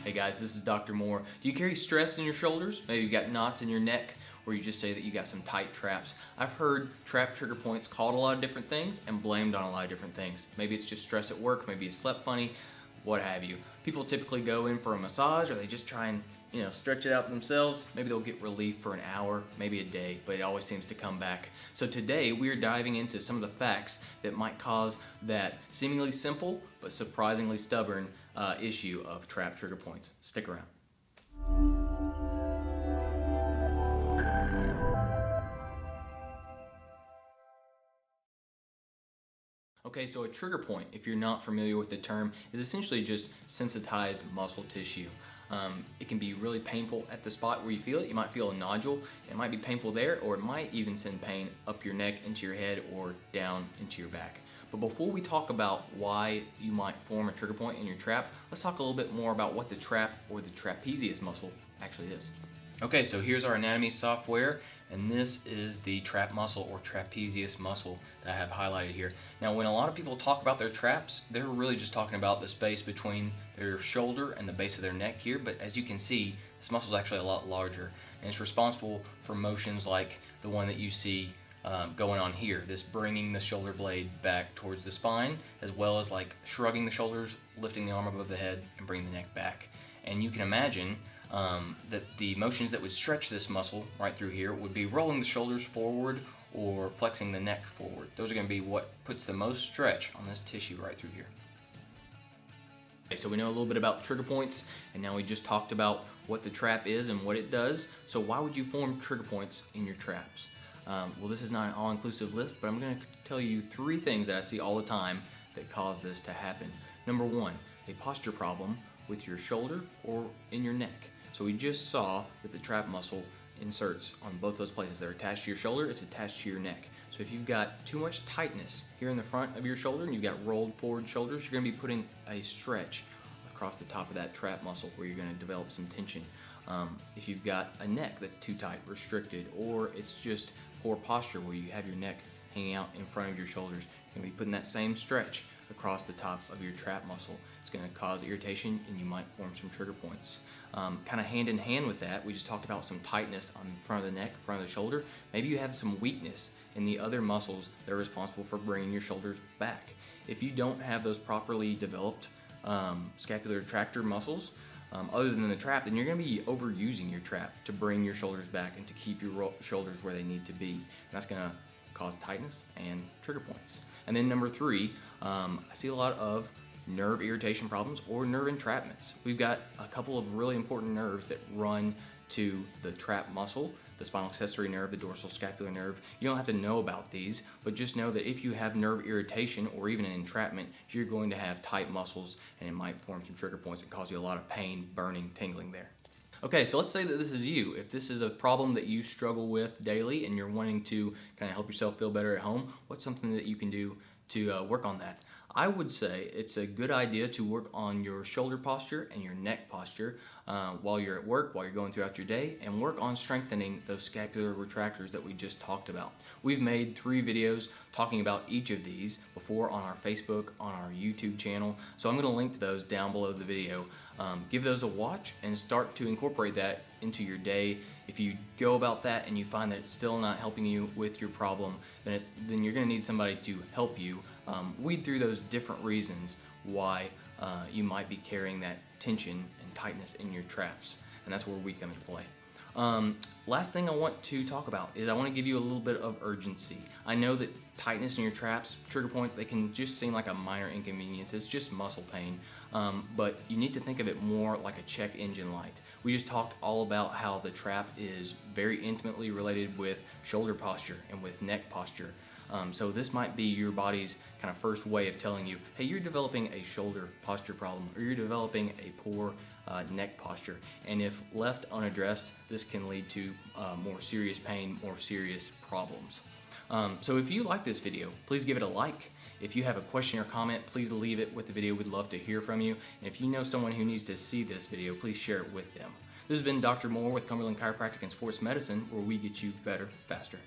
Hey guys, this is Dr. Moore. Do you carry stress in your shoulders? Maybe you got knots in your neck, or you just say that you got some tight traps. I've heard trap trigger points called a lot of different things and blamed on a lot of different things. Maybe it's just stress at work, maybe you slept funny, what have you. People typically go in for a massage, or they just try and stretch it out themselves. Maybe they'll get relief for an hour, maybe a day, but it always seems to come back. So today we are diving into some of the facts that might cause that seemingly simple but surprisingly stubborn issue of trap trigger points. Stick around. Okay, so a trigger point, if you're not familiar with the term, is essentially just sensitized muscle tissue. It can be really painful at the spot where you feel it. You might feel a nodule. It might be painful there, or it might even send pain up your neck, into your head, or down into your back. But before we talk about why you might form a trigger point in your trap, let's talk a little bit more about what the trap or the trapezius muscle actually is. Okay, so here's our anatomy software, and this is the trap muscle or trapezius muscle that I have highlighted here. Now, when a lot of people talk about their traps, they're really just talking about the space between their shoulder and the base of their neck here, but as you can see, this muscle is actually a lot larger, and it's responsible for motions like the one that you see going on here, this bringing the shoulder blade back towards the spine, as well as like shrugging the shoulders, lifting the arm above the head, and bringing the neck back. And you can imagine that the motions that would stretch this muscle right through here would be rolling the shoulders forward or flexing the neck forward. Those are going to be what puts the most stretch on this tissue right through here. Okay, so we know a little bit about trigger points, and now we just talked about what the trap is and what it does. So why would you form trigger points in your traps? Well, this is not an all-inclusive list, but I'm going to tell you 3 things that I see all the time that cause this to happen. Number 1, a posture problem with your shoulder or in your neck. So we just saw that the trap muscle inserts on both those places. They're attached to your shoulder, it's attached to your neck. So if you've got too much tightness here in the front of your shoulder and you've got rolled forward shoulders, you're going to be putting a stretch across the top of that trap muscle where you're going to develop some tension. If you've got a neck that's too tight, restricted, or it's just poor posture where you have your neck hanging out in front of your shoulders, you're going to be putting that same stretch across the top of your trap muscle. It's going to cause irritation and you might form some trigger points. Kind of hand in hand with that, we just talked about some tightness on the front of the neck, front of the shoulder. Maybe you have some weakness in the other muscles that are responsible for bringing your shoulders back. If you don't have those properly developed scapular retractor muscles, other than the trap, then you're going to be overusing your trap to bring your shoulders back and to keep your shoulders where they need to be. And that's going to cause tightness and trigger points. And then number 3, I see a lot of nerve irritation problems or nerve entrapments. We've got a couple of really important nerves that run to the trap muscle, the spinal accessory nerve, the dorsal scapular nerve. You don't have to know about these, but just know that if you have nerve irritation or even an entrapment, you're going to have tight muscles and it might form some trigger points and cause you a lot of pain, burning, tingling there. Okay, so let's say that this is you. If this is a problem that you struggle with daily and you're wanting to kind of help yourself feel better at home, what's something that you can do to work on that? I would say it's a good idea to work on your shoulder posture and your neck posture while you're at work, while you're going throughout your day, and work on strengthening those scapular retractors that we just talked about. We've made 3 videos talking about each of these before on our Facebook, on our YouTube channel, so I'm going to link to those down below the video. Give those a watch and start to incorporate that into your day. If you go about that and you find that it's still not helping you with your problem, then you're going to need somebody to help you weed through those different reasons why you might be carrying that tension and tightness in your traps, and that's where we come into play. Last thing I want to talk about is I want to give you a little bit of urgency. I know that tightness in your traps, trigger points, they can just seem like a minor inconvenience. It's just muscle pain, but you need to think of it more like a check engine light. We just talked all about how the trap is very intimately related with shoulder posture and with neck posture. So this might be your body's kind of first way of telling you, hey, you're developing a shoulder posture problem, or you're developing a poor neck posture. And if left unaddressed, this can lead to more serious pain, more serious problems. So if you like this video, please give it a like. If you have a question or comment, please leave it with the video. We'd love to hear from you. And if you know someone who needs to see this video, please share it with them. This has been Dr. Moore with Cumberland Chiropractic and Sports Medicine, where we get you better, faster.